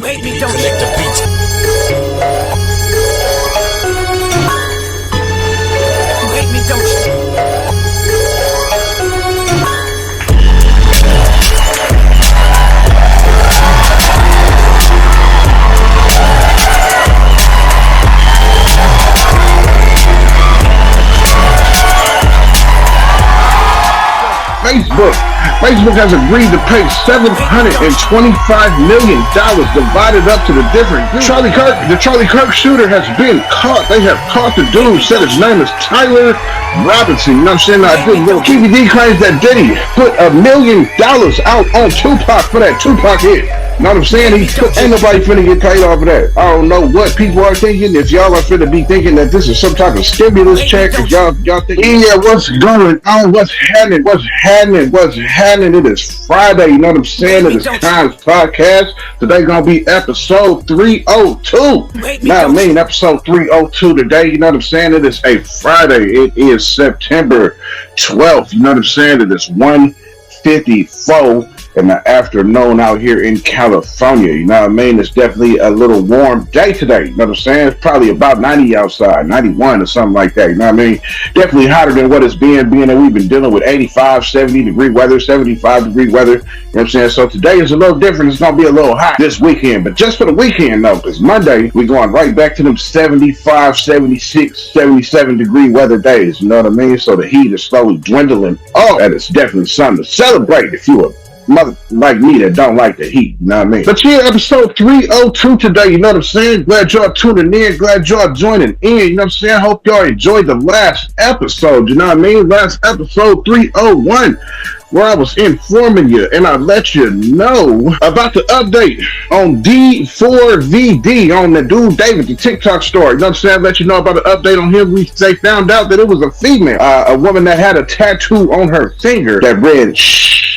hate me, don't you? The beats. You hate me, don't you? Facebook has agreed to pay $725 million divided up to the different groups. The Charlie Kirk shooter has been caught. They have caught the dude, said his name is Tyler Robinson. You know what I'm saying? I did little Keefe claims that Diddy put $1 million out on Tupac for that Tupac hit. You know what I'm saying? Ain't nobody finna get paid off of that. I don't know what people are thinking. If y'all are finna be thinking that this is some type of stimulus check, if y'all thinking, yeah, what's going on? What's happening? It is Friday. You know what I'm saying? It is Kons Podcast. Today gonna be episode 302. Now, episode 302 today. You know what I'm saying? It is a Friday. It is September 12th. You know what I'm saying? It is 1:54 in the afternoon out here in California. You know what I mean? It's definitely a little warm day today. You know what I'm saying? It's probably about 90 outside, 91 or something like that. You know what I mean? Definitely hotter than what it's being that we've been dealing with 85, 70 degree weather, 75 degree weather. You know what I'm saying? So today is a little different. It's going to be a little hot this weekend, but just for the weekend though, because Monday we're going right back to them 75, 76, 77 degree weather days. You know what I mean? So the heat is slowly dwindling. Oh, that is definitely something to celebrate if you are mother like me that don't like the heat, you know what I mean? But yeah, episode 302 today, you know what I'm saying? Glad y'all tuning in, glad y'all joining in, you know what I'm saying? Hope y'all enjoyed the last episode, you know what I mean? Last episode 301, where I was informing you and I let you know about the update on D4VD, on the dude David, the TikTok story. You know what I'm saying? I let you know about the update on him. They found out that it was a female, a woman that had a tattoo on her finger that read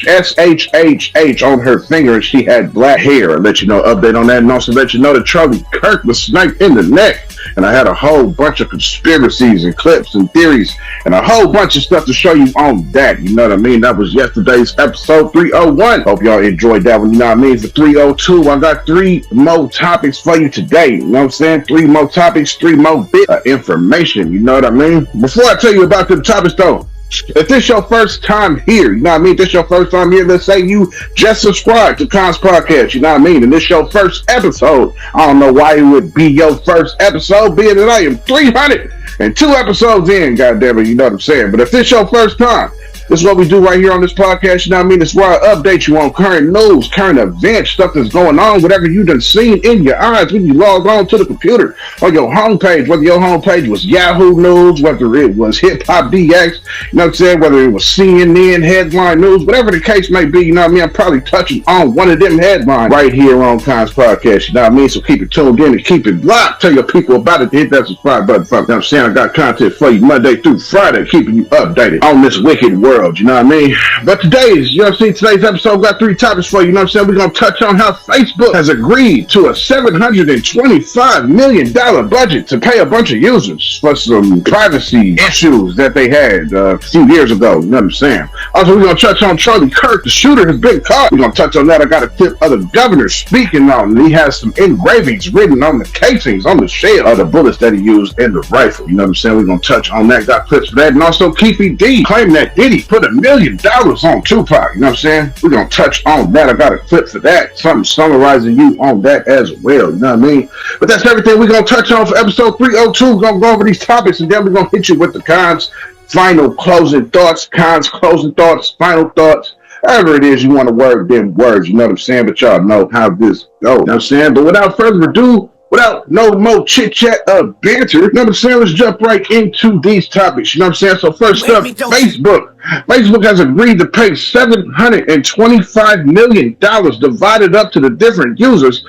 SHHH on her finger, and she had black hair. I let you know update on that, and also let you know that Charlie Kirk was sniped in the neck. And I had a whole bunch of conspiracies and clips and theories and a whole bunch of stuff to show you on that. You know what I mean? That was yesterday's episode 301. Hope y'all enjoyed that one. You know what I mean? For 302, I got 3 more topics for you today. You know what I'm saying? 3 more topics, 3 more bits of information. You know what I mean? Before I tell you about the topics though, if this your first time here, you know what I mean? This your first time here, let's say you just subscribed to Kons Podcast, you know what I mean? And this your first episode. I don't know why it would be your first episode, being that I am 302 episodes in, goddammit, you know what I'm saying? But if this your first time, this is what we do right here on this podcast, you know what I mean? It's where I update you on current news, current events, stuff that's going on, whatever you done seen in your eyes when you log on to the computer or your homepage, whether your homepage was Yahoo News, whether it was Hip Hop DX, you know what I'm saying? Whether it was CNN headline news, whatever the case may be, you know what I mean? I'm probably touching on one of them headlines right here on Kons Podcast, you know what I mean? So keep it tuned in and keep it locked. Tell your people about it. Hit that subscribe button. You know what I'm saying? I got content for you Monday through Friday, keeping you updated on this wicked world. You know what I mean? But today's episode got 3 topics for you. You know what I'm saying? We're going to touch on how Facebook has agreed to a $725 million budget to pay a bunch of users for some privacy issues that they had a few years ago. You know what I'm saying? Also, we're going to touch on Charlie Kirk. The shooter has been caught. We're going to touch on that. I got a clip of the governor speaking on it. He has some engravings written on the casings, on the shell of the bullets that he used in the rifle. You know what I'm saying? We're going to touch on that. Got clips for that. And also, Keefe claimed that Diddy put $1 million on Tupac. You know what I'm saying? We're going to touch on that. I got a clip for that. Something summarizing you on that as well. You know what I mean? But that's everything we're going to touch on for episode 302. We're going to go over these topics, and then we're going to hit you with the Kons final closing thoughts, Kons closing thoughts, final thoughts. However it is you want to word them words. You know what I'm saying? But y'all know how this goes. You know what I'm saying? But without further ado, without no more chit-chat of banter, you know what I'm saying? Let's jump right into these topics. You know what I'm saying? So first up, Facebook. Facebook has agreed to pay $725 million divided up to the different users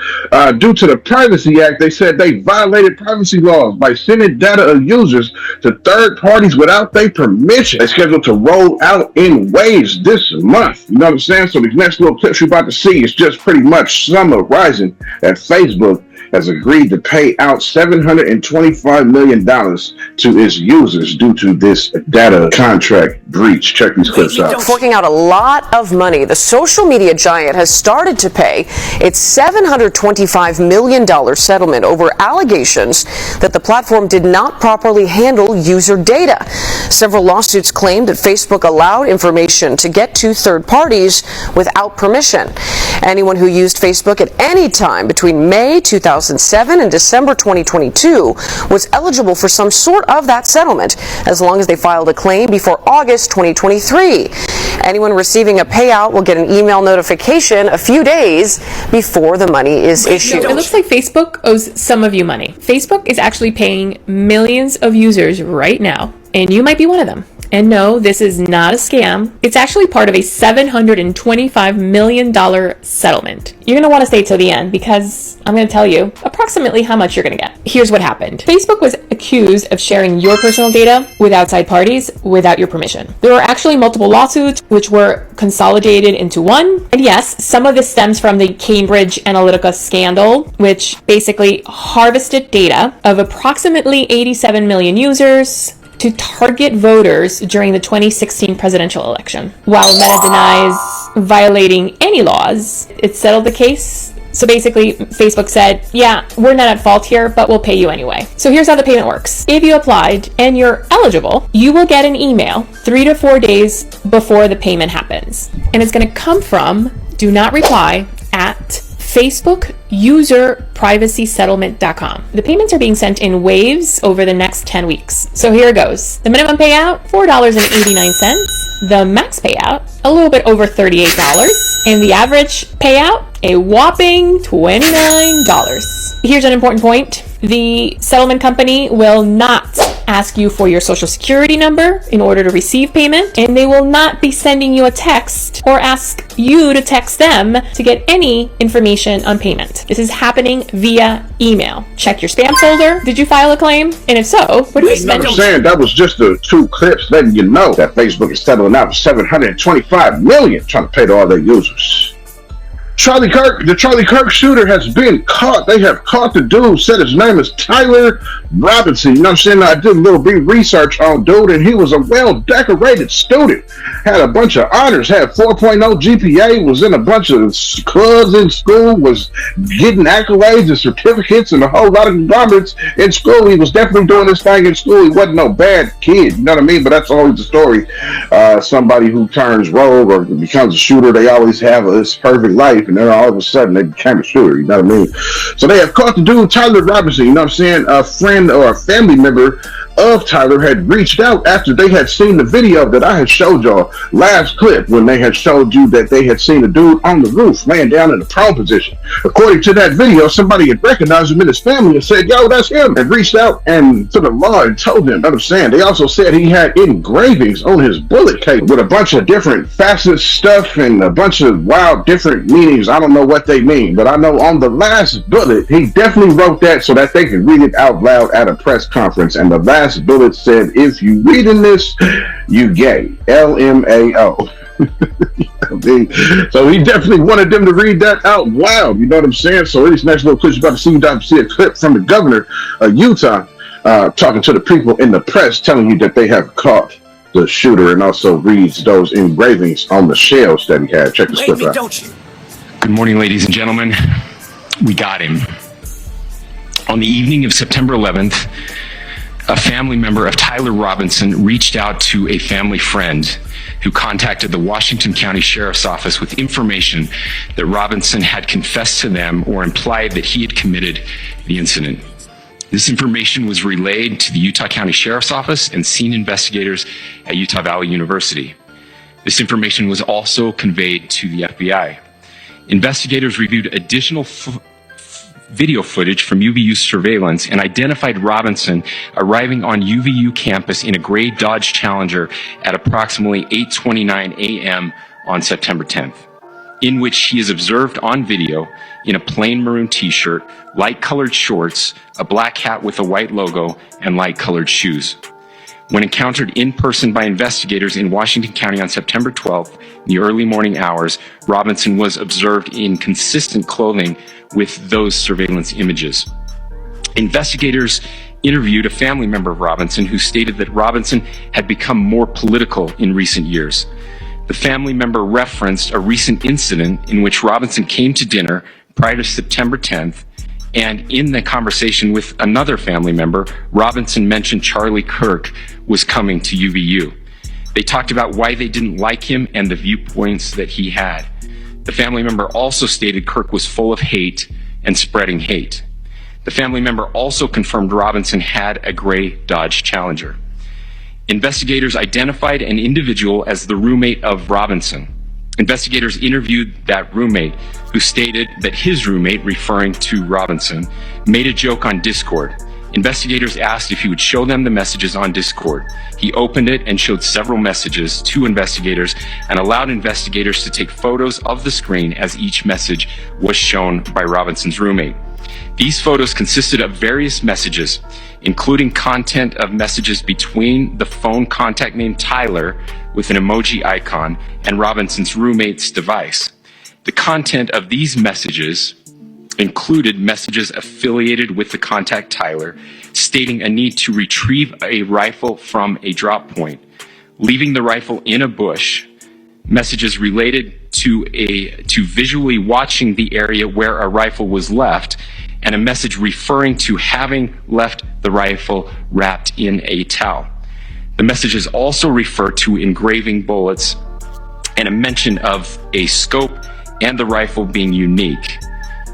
due to the Privacy Act. They said they violated privacy laws by sending data of users to third parties without their permission. They're scheduled to roll out in waves this month. You know what I'm saying? So the next little clips you're about to see is just pretty much summarizing that Facebook has agreed to pay out $725 million to its users due to this data contract breach. Beach. Check these clips out. Forking out a lot of money, the social media giant has started to pay its $725 million settlement over allegations that the platform did not properly handle user data. Several lawsuits claimed that Facebook allowed information to get to third parties without permission. Anyone who used Facebook at any time between May 2007 and December 2022 was eligible for some sort of that settlement as long as they filed a claim before August 2023. Anyone receiving a payout will get an email notification a few days before the money is issued. It looks like Facebook owes some of you money. Facebook is actually paying millions of users right now, and you might be one of them. And no, this is not a scam. It's actually part of a $725 million settlement. You're going to want to stay till the end because I'm going to tell you approximately how much you're going to get. Here's what happened. Facebook was accused of sharing your personal data with outside parties without your permission. There were actually multiple lawsuits which were consolidated into one. And yes, some of this stems from the Cambridge Analytica scandal, which basically harvested data of approximately 87 million users to target voters during the 2016 presidential election. While Meta denies violating any laws, it settled the case. So basically, Facebook said, yeah, we're not at fault here, but we'll pay you anyway. So here's how the payment works. If you applied and you're eligible, you will get an email 3 to 4 days before the payment happens. And it's going to come from do not reply at FacebookUserPrivacySettlement.com. The payments are being sent in waves over the next 10 weeks. So here it goes. The minimum payout, $4.89. The max payout, a little bit over $38. And the average payout, a whopping $29. Here's an important point. The settlement company will not ask you for your social security number in order to receive payment, and they will not be sending you a text or ask you to text them to get any information on payment. This is happening via email. Check your spam folder. Did you file a claim? And if so, what do you spend? I'm saying that was just the 2 clips letting you know that Facebook is settling out $725 million trying to pay to all their users. The Charlie Kirk shooter has been caught. They have caught the dude, said his name is Tyler Robinson. You know what I'm saying? I did a little bit of research on dude, and he was a well-decorated student. Had a bunch of honors, had 4.0 GPA, was in a bunch of clubs in school, was getting accolades and certificates and a whole lot of conglomerates in school. He was definitely doing this thing in school. He wasn't no bad kid, you know what I mean? But that's always the story. Somebody who turns rogue or becomes a shooter, they always have this perfect life. And then all of a sudden they became a shooter, you know what I mean? So they have caught the dude, Tyler Robinson, you know what I'm saying? A friend or a family member of Tyler had reached out after they had seen the video that I had showed y'all last clip when they had showed you that they had seen a dude on the roof laying down in a prone position. According to that video, somebody had recognized him in his family and said, yo, that's him, and reached out and to the law and told him. I'm saying they also said he had engravings on his bullet case with a bunch of different facets stuff and a bunch of wild different meanings. I don't know what they mean, but I know on the last bullet, he definitely wrote that so that they could read it out loud at a press conference. And the last bullet said, if you reading this, you gay. LMAO. So he definitely wanted them to read that out loud. You know what I'm saying? So in this next little clip, you're about to see a clip from the governor of Utah talking to the people in the press, telling you that they have caught the shooter, and also reads those engravings on the shells that he had. Check this clip out. Good morning, ladies and gentlemen. We got him. On the evening of September 11th, a family member of Tyler Robinson reached out to a family friend who contacted the Washington County Sheriff's Office with information that Robinson had confessed to them or implied that he had committed the incident. This information was relayed to the Utah County Sheriff's Office and scene investigators at Utah Valley University. This information was also conveyed to the FBI. Investigators reviewed additional video footage from UVU surveillance and identified Robinson arriving on UVU campus in a gray Dodge Challenger at approximately 8:29 a.m. on September 10th, in which he is observed on video in a plain maroon t-shirt, light-colored shorts, a black hat with a white logo, and light-colored shoes. When encountered in person by investigators in Washington County on September 12th, in the early morning hours, Robinson was observed in consistent clothing with those surveillance images. Investigators interviewed a family member of Robinson who stated that Robinson had become more political in recent years. The family member referenced a recent incident in which Robinson came to dinner prior to September 10th, and in the conversation with another family member, Robinson mentioned Charlie Kirk was coming to UVU. They talked about why they didn't like him and the viewpoints that he had. The family member also stated Kirk was full of hate and spreading hate. The family member also confirmed Robinson had a gray Dodge Challenger. Investigators identified an individual as the roommate of Robinson. Investigators interviewed that roommate, who stated that his roommate, referring to Robinson, made a joke on Discord. Investigators asked if he would show them the messages on Discord. He opened it and showed several messages to investigators and allowed investigators to take photos of the screen as each message was shown by Robinson's roommate. These photos consisted of various messages, including content of messages between the phone contact named Tyler with an emoji icon and Robinson's roommate's device. The content of these messages included messages affiliated with the contact Tyler, stating a need to retrieve a rifle from a drop point, leaving the rifle in a bush, messages related to visually watching the area where a rifle was left, and a message referring to having left the rifle wrapped in a towel. The messages also refer to engraving bullets and a mention of a scope and the rifle being unique.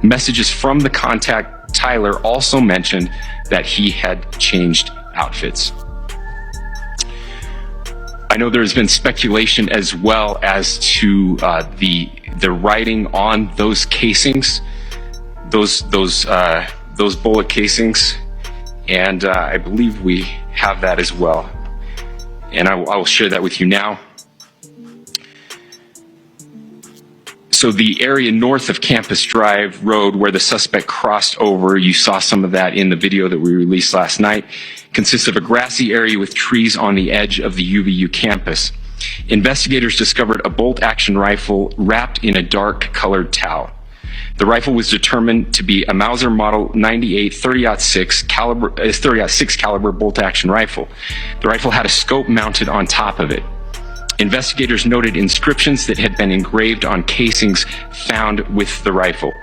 Messages from the contact Tyler also mentioned that he had changed outfits. I know there's been speculation as well as to the writing on those casings, those bullet casings, and I believe we have that as well. And I will share that with you now. So the area north of Campus Drive Road where the suspect crossed over, you saw some of that in the video that we released last night, consists of a grassy area with trees on the edge of the UVU campus. Investigators discovered a bolt-action rifle wrapped in a dark-colored towel. The rifle was determined to be a Mauser Model 98 30-06 caliber bolt-action rifle. The rifle had a scope mounted on top of it. Investigators noted inscriptions that had been engraved on casings found with the rifle.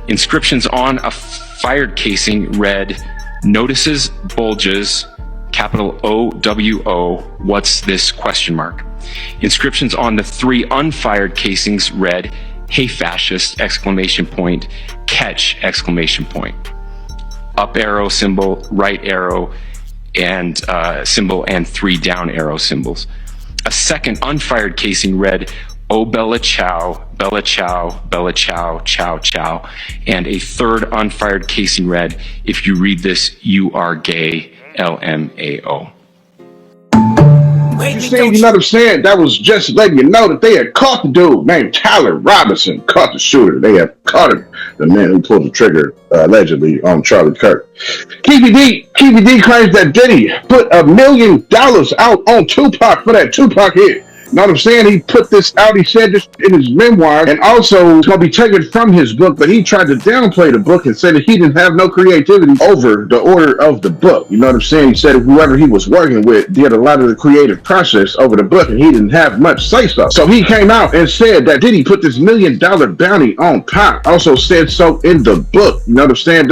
Inscriptions on a fired casing read, "Notices bulges, capital OWO, what's this?" ? Inscriptions on the 3 unfired casings read, "Hey fascist!" ! Catch! Up arrow symbol, right arrow, and symbol, and 3 down arrow symbols. A second unfired casing read, "Oh Bella Chow, Bella Chow, Bella Chow, Chow Chow," and a third unfired casing read, "If you read this, you are gay, LMAO. You see, you know what I'm saying? That was just letting you know that they had caught the dude named Tyler Robinson, caught the shooter. They have caught him, the man who pulled the trigger, allegedly, on Charlie Kirk. Keefe D claims that Diddy put $1 million out on Tupac for that Tupac hit. You know what I'm saying? He put this out, he said this in his memoir, and also it's going to be taken from his book, but he tried to downplay the book and said that he didn't have no creativity over the order of the book. You know what I'm saying? He said whoever he was working with did a lot of the creative process over the book, and he didn't have much say-so. So he came out and said that Diddy put this $1 million bounty on Pac. Also said so in the book. You know what I'm saying?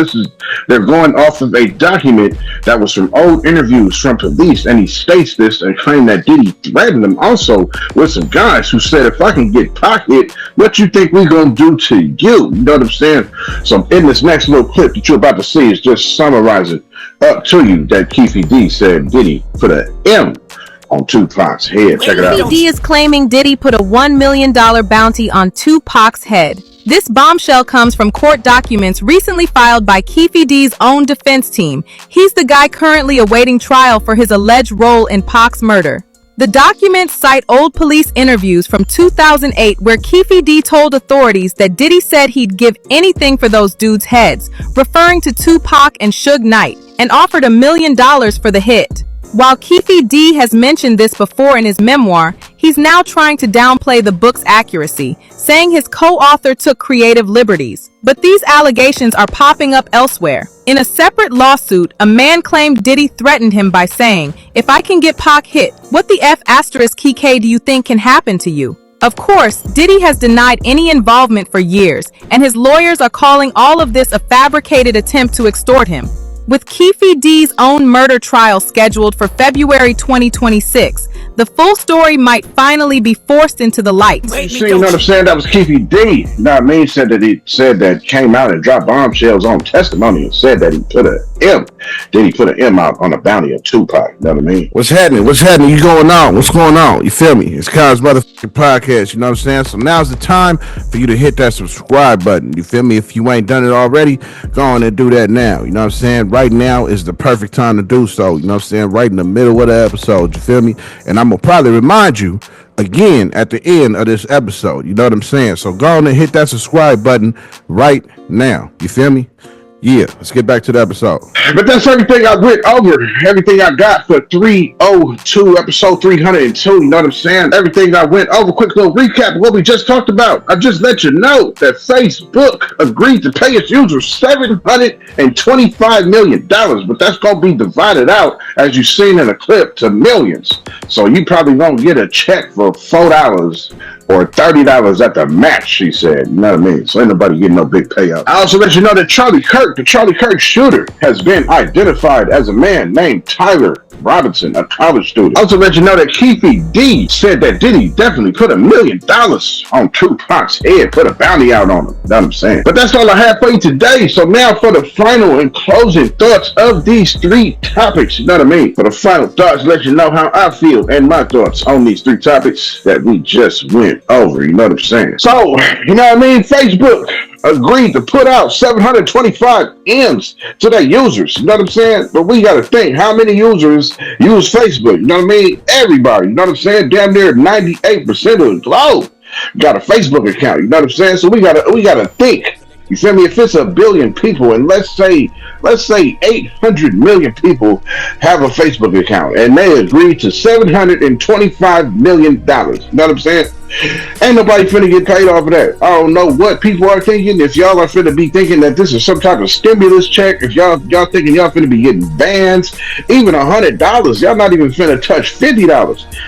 They're going off of a document that was from old interviews from police, and he states this and claimed that Diddy threatened him also with some guys who said, if I can get Pac hit, what you think we gonna do to you? You know what I'm saying? So in this next little clip that you're about to see is just summarizing up to you that Keefe D said Diddy put an M on Tupac's head. Check it out. Keefe D is claiming Diddy put a $1 million bounty on Tupac's head. This bombshell comes from court documents recently filed by Keefe D's own defense team. He's the guy currently awaiting trial for his alleged role in Pac's murder. The documents cite old police interviews from 2008 where Keefe D told authorities that Diddy said he'd give anything for those dudes' heads, referring to Tupac and Suge Knight, and offered $1 million for the hit. While Keefe D has mentioned this before in his memoir, he's now trying to downplay the book's accuracy, saying his co-author took creative liberties. But these allegations are popping up elsewhere. In a separate lawsuit, a man claimed Diddy threatened him by saying, "If I can get Pac hit, what the F asterisk KK do you think can happen to you?" Of course, Diddy has denied any involvement for years, and his lawyers are calling all of this a fabricated attempt to extort him. With Keefe D's own murder trial scheduled for February 2026, the full story might finally be forced into the light. See, you know what I'm saying? That was Keefe D. You know what I mean? Said that came out and dropped bombshells on testimony and said that he put an M. Did he put an M out on the bounty of Tupac? You know what I mean? What's happening? What's happening? You going on? What's going on? You feel me? It's Kons motherfucking podcast. You know what I'm saying? So now's the time for you to hit that subscribe button. You feel me? If you ain't done it already, go on and do that now. You know what I'm saying? Right now is the perfect time to do so. You know what I'm saying? Right in the middle of the episode. You feel me? And I'm going to probably remind you again at the end of this episode. You know what I'm saying? So go on and hit that subscribe button right now. You feel me? Yeah, let's get back to the episode. But that's everything I went over. Everything I got for 302, episode 302. You know what I'm saying? Everything I went over. Quick little recap of what we just talked about. I just let you know that Facebook agreed to pay its users $725 million. But that's going to be divided out, as you've seen in a clip, to millions. So you probably won't get a check for $4 or $30 at the match, she said. You know what I mean? So ain't nobody getting no big payout. I also let you know that Charlie Kirk, the Charlie Kirk shooter, has been identified as a man named Tyler Robinson, a college student. I also let you know that Keefe D said that Diddy definitely put $1 million on Tupac's head, put a bounty out on him. You know what I'm saying? But that's all I have for you today. So now for the final and closing thoughts of these three topics. You know what I mean? For the final thoughts, let you know how I feel and my thoughts on these three topics that we just went over. You know what I'm saying? So, you know what I mean? Facebook agreed to put out 725 M's to their users. You know what I'm saying? But we got to think, how many users use Facebook? You know what I mean? Everybody. You know what I'm saying? Damn near 98% of the globe got a Facebook account. You know what I'm saying? So we gotta think. You feel me? If it's 1 billion people, and let's say 800 million people have a Facebook account, and they agreed to $725 million. You know what I'm saying? Ain't nobody finna get paid off of that. I don't know what people are thinking. If y'all are finna be thinking that this is some type of stimulus check, if y'all thinking y'all finna be getting bans, even $100, y'all not even finna touch $50. You know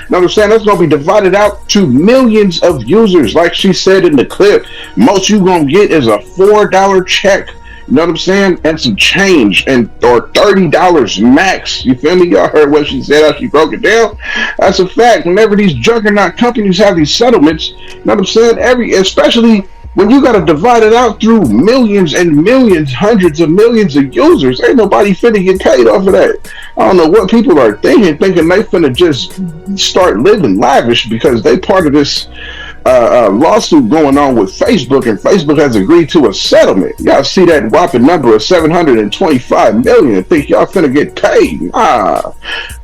what I'm saying? That's gonna be divided out to millions of users. Like she said in the clip, most you gonna get is a $4 check. You know what I'm saying? And some change, or $30 max. You feel me? Y'all heard what she said, how she broke it down. That's a fact. Whenever these juggernaut companies have these settlements, you know what I'm saying? Especially when you got to divide it out through millions and millions, hundreds of millions of users, ain't nobody finna get paid off of that. I don't know what people are thinking they finna just start living lavish because they part of this lawsuit going on with Facebook, and Facebook has agreed to a settlement. Y'all see that whopping number of 725 million and think y'all finna get paid.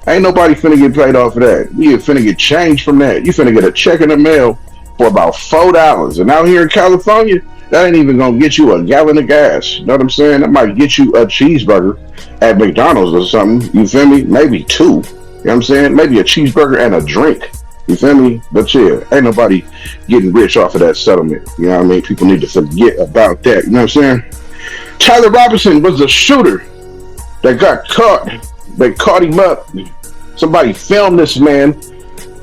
Ain't nobody finna get paid off of that. You finna get change from that. You finna get a check in the mail for about $4. And out here in California, that ain't even gonna get you a gallon of gas. You know what I'm saying? That might get you a cheeseburger at McDonald's or something. You feel me? Maybe two. You know what I'm saying? Maybe a cheeseburger and a drink. You feel me? But yeah, ain't nobody getting rich off of that settlement. You know what I mean? People need to forget about that. You know what I'm saying? Tyler Robinson was the shooter that got caught. They caught him up. Somebody filmed this man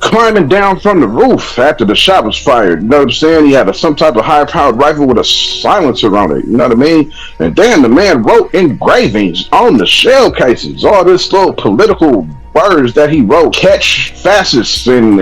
climbing down from the roof after the shot was fired. You know what I'm saying? He had some type of high-powered rifle with a silencer on it. You know what I mean? And then the man wrote engravings on the shell casings. All this little political words that he wrote, catch fascists and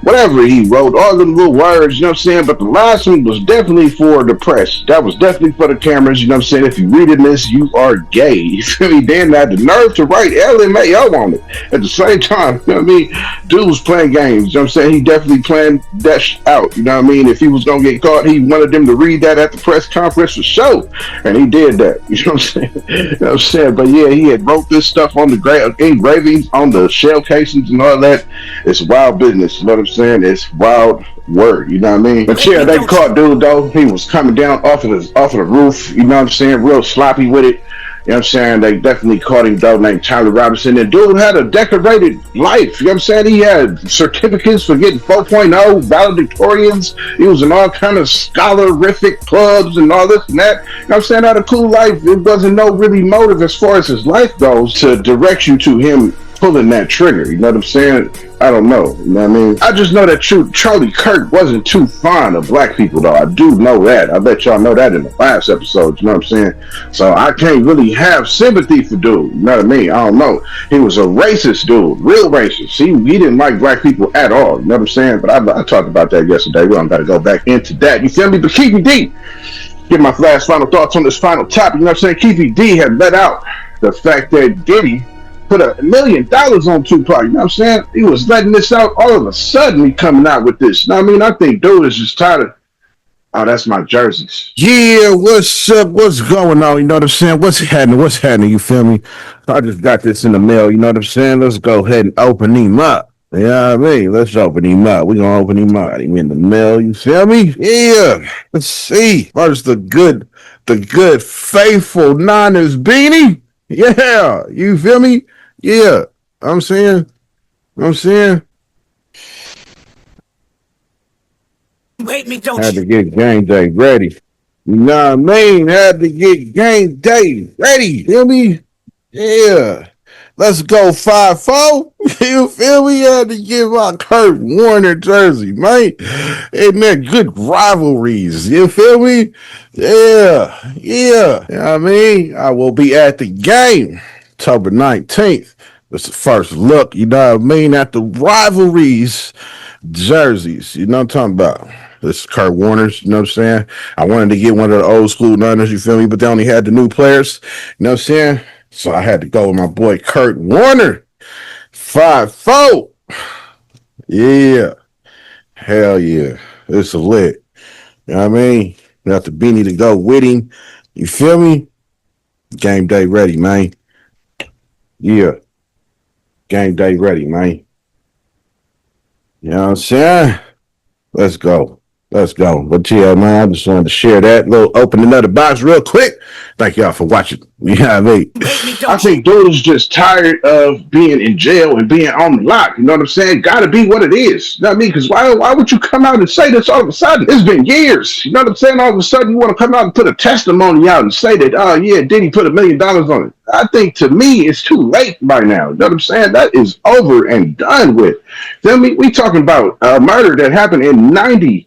whatever he wrote, all them little words, you know what I'm saying? But the last one was definitely for the press. That was definitely for the cameras, you know what I'm saying? If you reading this, you are gay. You feel me? Dan had the nerve to write LMAO on it. At the same time, you know what I mean? Dude was playing games, you know what I'm saying? He definitely planned that out, you know what I mean? If he was gonna get caught, he wanted them to read that at the press conference for show. And he did that, you know what I'm saying? You know what I'm saying? But yeah, he had wrote this stuff on the engravings on the shell casings and all that. It's wild business, you know what I'm saying? It's wild word, you know what I mean? But yeah, they caught dude though. He was coming down off of the roof, you know what I'm saying? Real sloppy with it. You know what I'm saying? They definitely caught him, though, named Tyler Robinson. And dude had a decorated life. You know what I'm saying? He had certificates for getting 4.0, valedictorians. He was in all kind of scholarific clubs and all this and that. You know what I'm saying? Had a cool life. It wasn't no really motive as far as his life goes to direct you to him pulling that trigger. You know what I'm saying? I don't know. You know what I mean? I just know that Charlie Kirk wasn't too fond of black people, though. I do know that. I bet y'all know that in the last episode. You know what I'm saying? So I can't really have sympathy for dude. You know what I mean? I don't know. He was a racist dude. Real racist. He didn't like black people at all. You know what I'm saying? But I talked about that yesterday. We don't got to go back into that. You feel me? But Keefe D, get my last final thoughts on this final topic. You know what I'm saying? Keefe D had let out the fact that Diddy put $1 million on Tupac. You know what I'm saying? He was letting this out. All of a sudden, he coming out with this. You know what I mean? I think dude is just tired of, oh, that's my jerseys. Yeah, what's up? What's going on? You know what I'm saying? What's happening? What's happening? You feel me? I just got this in the mail. You know what I'm saying? Let's go ahead and open him up. You know what I mean? Let's open him up. We're going to open him up. Him in the mail. You feel me? Yeah. Let's see. Where's the good, faithful Niners beanie? Yeah. You feel me? Yeah. I'm saying. You hate me, don't Had you? to get game day ready. You know what I mean? Had to get game day ready. Feel me? Yeah. Let's go 5-4. You feel me? Had to get my Kurt Warner jersey, man. And that good rivalries. You feel me? Yeah. You know what I mean? I will be at the game October 19th. It's the first look, you know what I mean, at the rivalries jerseys. You know what I'm talking about? This is Kurt Warner's, you know what I'm saying? I wanted to get one of the old school Niners, you feel me? But they only had the new players, you know what I'm saying? So I had to go with my boy Kurt Warner. 5-4. Yeah. Hell yeah. It's a lit. You know what I mean? Got the beanie to go with him. You feel me? Game day ready, man. Yeah. Game day ready, man. You know what I'm saying? Let's go. But yeah, man, I just wanted to share that little open another box real quick. Thank y'all for watching. You know what I mean? I think dude is just tired of being in jail and being on the lock. You know what I'm saying? Gotta be what it is. You know what I mean? Because why would you come out and say this all of a sudden? It's been years. You know what I'm saying? All of a sudden you want to come out and put a testimony out and say that, oh yeah, Diddy put $1 million on it. I think to me it's too late by now. You know what I'm saying? That is over and done with. Feel me? We talking about a murder that happened in 96.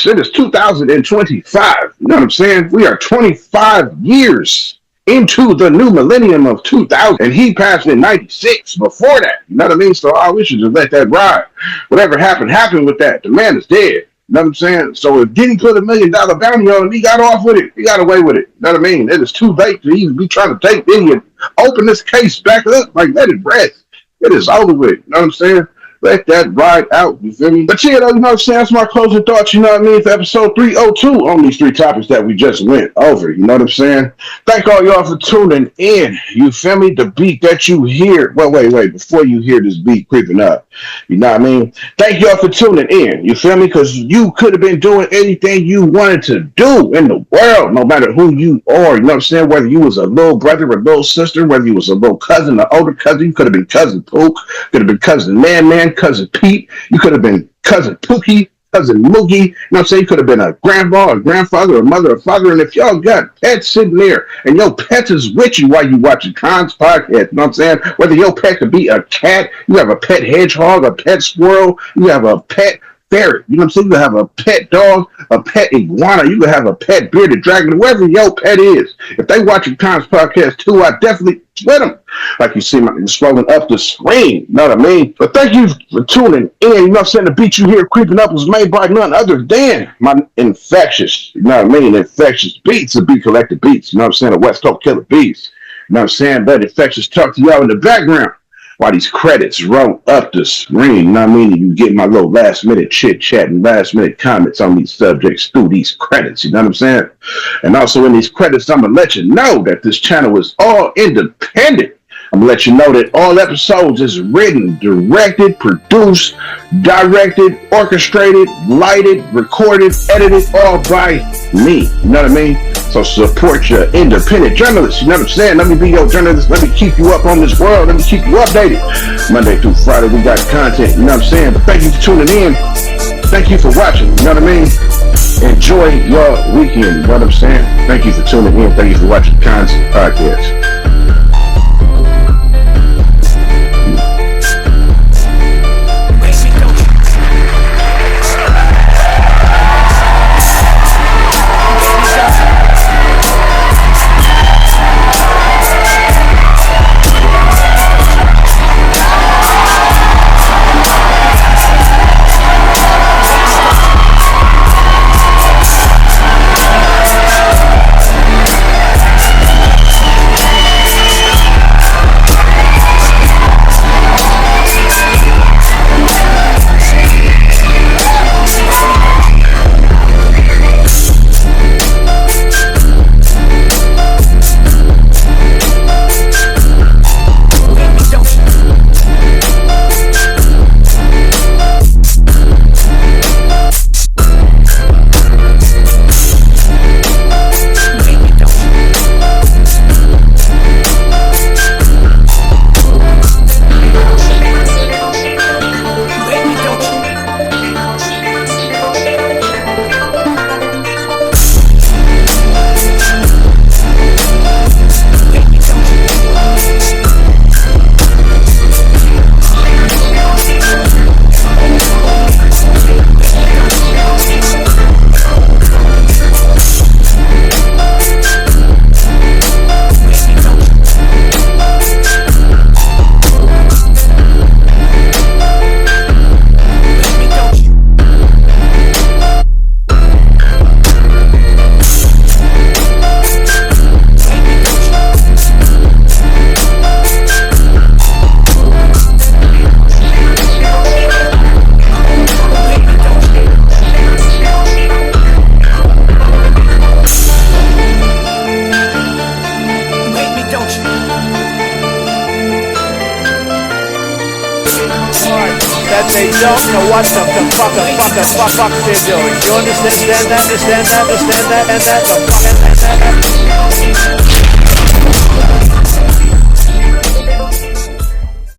It is 2025. You know what I'm saying? We are 25 years into the new millennium of 2000, and he passed in 96 before that. You know what I mean? So we should just let that ride. Whatever happened with that. The man is dead. You know what I'm saying? So if Diddy put $1 million bounty on him, he got off with it. He got away with it. You know what I mean? It is too late to even be trying to take Diddy and open this case back up. Like, let it rest. It is over with. You know what I'm saying? Let that ride out, you feel me? But yeah, though, you know what I'm saying? That's my closing thoughts, you know what I mean, for episode 302 on these 3 topics that we just went over, you know what I'm saying? Thank all y'all for tuning in, you feel me? The beat that you hear, wait, before you hear this beat creeping up, you know what I mean? Thank y'all for tuning in, you feel me? Because you could have been doing anything you wanted to do in the world, no matter who you are, you know what I'm saying? Whether you was a little brother or little sister, whether you was a little cousin or older cousin, you could have been cousin Pook, could have been cousin Man, cousin Pete, you could have been cousin Pookie, cousin Moogie, you know what I'm saying? You could have been a grandpa, a grandfather, a mother, a father, and if y'all got pets sitting there, and your pet is with you while you watching Kons Podcast, you know what I'm saying? Whether your pet could be a cat, you have a pet hedgehog, a pet squirrel, you have a pet ferret, you know what I'm saying? You can have a pet dog, a pet iguana, you can have a pet bearded dragon, whoever your pet is. If they watching Kons Podcast too, I definitely with them. Like you see my scrolling up the screen, you know what I mean? But thank you for tuning in. You know what I'm saying? The beat you hear creeping up was made by none other than my infectious, you know what I mean? Infectious beats, the Beat Collected Beats, you know what I'm saying? The West Coast Killer Beats, you know what I'm saying? Let infectious talk to y'all in the background while these credits roll up the screen, you know what I mean? You get my little last minute chit chat and last minute comments on these subjects through these credits, you know what I'm saying? And also in these credits, I'm gonna let you know that this channel is all independent. I'm gonna let you know that all episodes is written, directed, produced, directed, orchestrated, lighted, recorded, edited, all by me. You know what I mean? So support your independent journalists. You know what I'm saying? Let me be your journalist. Let me keep you up on this world. Let me keep you updated. Monday through Friday, we got content. You know what I'm saying? But thank you for tuning in. Thank you for watching. You know what I mean? Enjoy your weekend. You know what I'm saying? Thank you for tuning in. Thank you for watching Kons Podcast. that they don't know what the fuck they're doing. You understand that? Understand that?